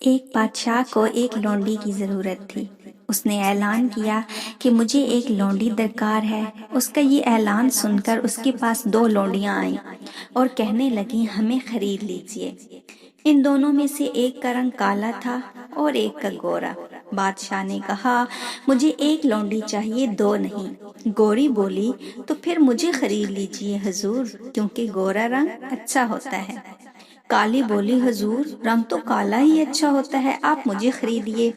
ایک بادشاہ کو ایک لونڈی کی ضرورت تھی۔ اس نے اعلان کیا کہ مجھے ایک لونڈی درکار ہے۔ اس کا یہ اعلان سن کر اس کے پاس 2 لونڈیاں آئیں اور کہنے لگیں ہمیں خرید لیجئے۔ ان دونوں میں سے ایک کا رنگ کالا تھا اور ایک کا گورا۔ بادشاہ نے کہا مجھے ایک لونڈی چاہیے، 2 نہیں۔ گوری بولی تو پھر مجھے خرید لیجئے حضور، کیونکہ گورا رنگ اچھا ہوتا ہے۔ کالی بولی حضور رنگ تو کالا ہی اچھا ہوتا ہے، آپ مجھے خریدیے۔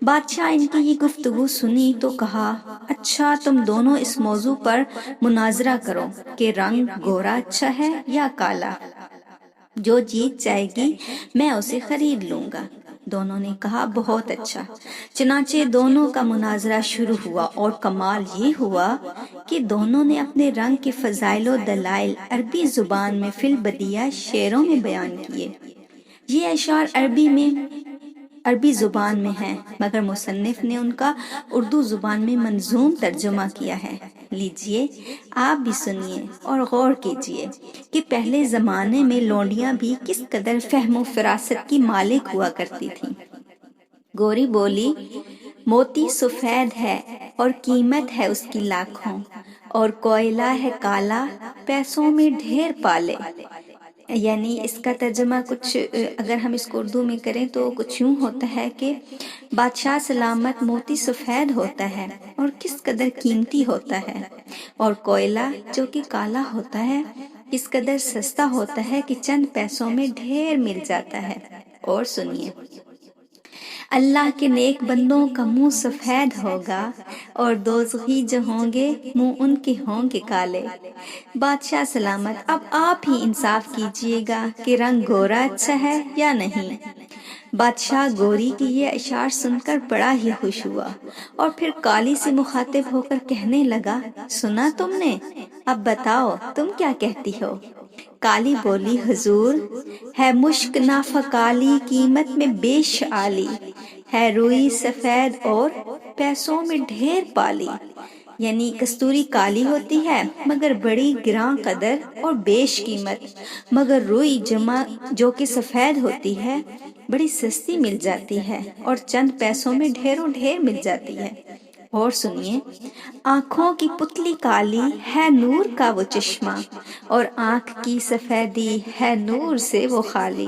بادشاہ ان کی یہ گفتگو سنی تو کہا اچھا تم دونوں اس موضوع پر مناظرہ کرو کہ رنگ گورا اچھا ہے یا کالا۔ جو جیت جائے گی میں اسے خرید لوں گا۔ دونوں نے کہا بہت اچھا۔ چنانچہ دونوں کا مناظرہ شروع ہوا اور کمال یہ ہوا کہ دونوں نے اپنے رنگ کے فضائل و دلائل عربی زبان میں فی البدیہہ شعروں میں بیان کیے۔ یہ اشعار عربی زبان میں ہیں، مگر مصنف نے ان کا اردو زبان میں منظوم ترجمہ کیا ہے۔ لیجئے آپ بھی سنیے اور غور کیجئے کہ پہلے زمانے میں لونڈیاں بھی کس قدر فہم و فراست کی مالک ہوا کرتی تھیں۔ گوری بولی موتی سفید ہے اور قیمت ہے اس کی لاکھوں، اور کوئلہ ہے کالا پیسوں میں ڈھیر پالے۔ یعنی اس کا ترجمہ کچھ اگر ہم اس کو اردو میں کریں تو کچھ یوں ہوتا ہے کہ بادشاہ سلامت موتی سفید ہوتا ہے اور کس قدر قیمتی ہوتا ہے، اور کوئلہ جو کہ کالا ہوتا ہے کس قدر سستا ہوتا ہے کہ چند پیسوں میں ڈھیر مل جاتا ہے۔ اور سنیے اللہ کے نیک بندوں کا منہ سفید ہوگا اور دوزخی جو ہوں گے منہ ان کے ہوں گے کالے۔ بادشاہ سلامت اب آپ ہی انصاف کیجئے گا کہ رنگ گورا اچھا ہے یا نہیں۔ بادشاہ گوری کی یہ اشعار سن کر بڑا ہی خوش ہوا اور پھر کالی سے مخاطب ہو کر کہنے لگا سنا تم نے، اب بتاؤ تم کیا کہتی ہو۔ کالی بولی حضور ہے مشک نافہ کالی قیمت میں بیش عالی، ہے روئی سفید اور پیسوں میں ڈھیر پالی۔ یعنی کستوری کالی ہوتی ہے مگر بڑی گراں قدر اور بیش قیمت، مگر روئی جو کہ سفید ہوتی ہے بڑی سستی مل جاتی ہے اور چند پیسوں میں ڈھیروں ڈھیر مل جاتی ہے۔ اور سنیے آنکھوں کی پتلی کالی ہے نور کا وہ چشمہ، اور آنکھ کی سفیدی ہے نور سے وہ خالی۔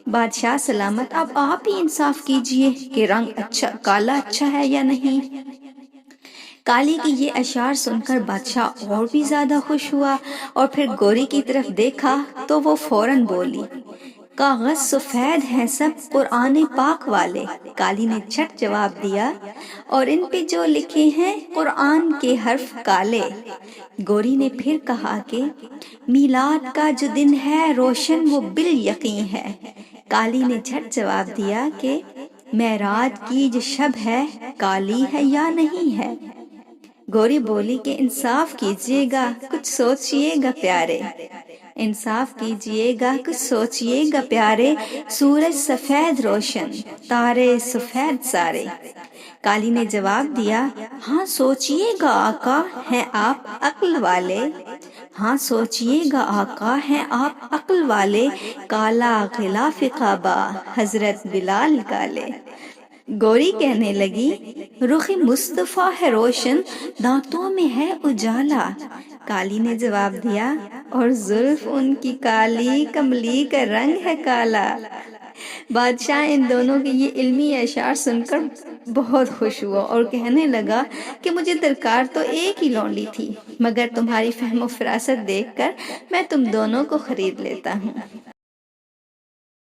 بادشاہ سلامت اب آپ ہی انصاف کیجئے کہ رنگ کالا اچھا ہے یا نہیں۔ کالی کی یہ اشعار سن کر بادشاہ اور بھی زیادہ خوش ہوا اور پھر گوری کی طرف دیکھا تو وہ فوراً بولی کاغذ سفید ہیں سب قرآن پاک والے۔ کالی نے جھٹ جواب دیا اور ان پہ جو لکھے ہیں قرآن کے حرف کالے۔ گوری نے پھر کہا کہ میلاد کا جو دن ہے روشن وہ بالیقین ہے۔ کالی نے جھٹ جواب دیا کہ معراج کی جو شب ہے کالی ہے یا نہیں ہے۔ گوری بولی کہ انصاف کیجئے گا کچھ سوچئے گا پیارے، انصاف کیجئے گا کچھ سوچئے گا پیارے، سورج سفید روشن تارے سفید سارے۔ کالی نے جواب دیا ہاں سوچئے گا آقا ہیں آپ عقل والے، ہاں سوچئے گا آقا ہیں آپ عقل والے، کالا غلاف کعبہ حضرت بلال کالے۔ گوری کہنے لگی رخ مصطفیٰ ہے روشن دانتوں میں ہے اجالا۔ کالی نے جواب دیا اور زلف ان کی کالی کملی کا رنگ ہے کالا۔ بادشاہ ان دونوں کے یہ علمی اشعار سن کر بہت خوش ہوا اور کہنے لگا کہ مجھے درکار تو ایک ہی لونڈی تھی، مگر تمہاری فہم و فراست دیکھ کر میں تم دونوں کو خرید لیتا ہوں۔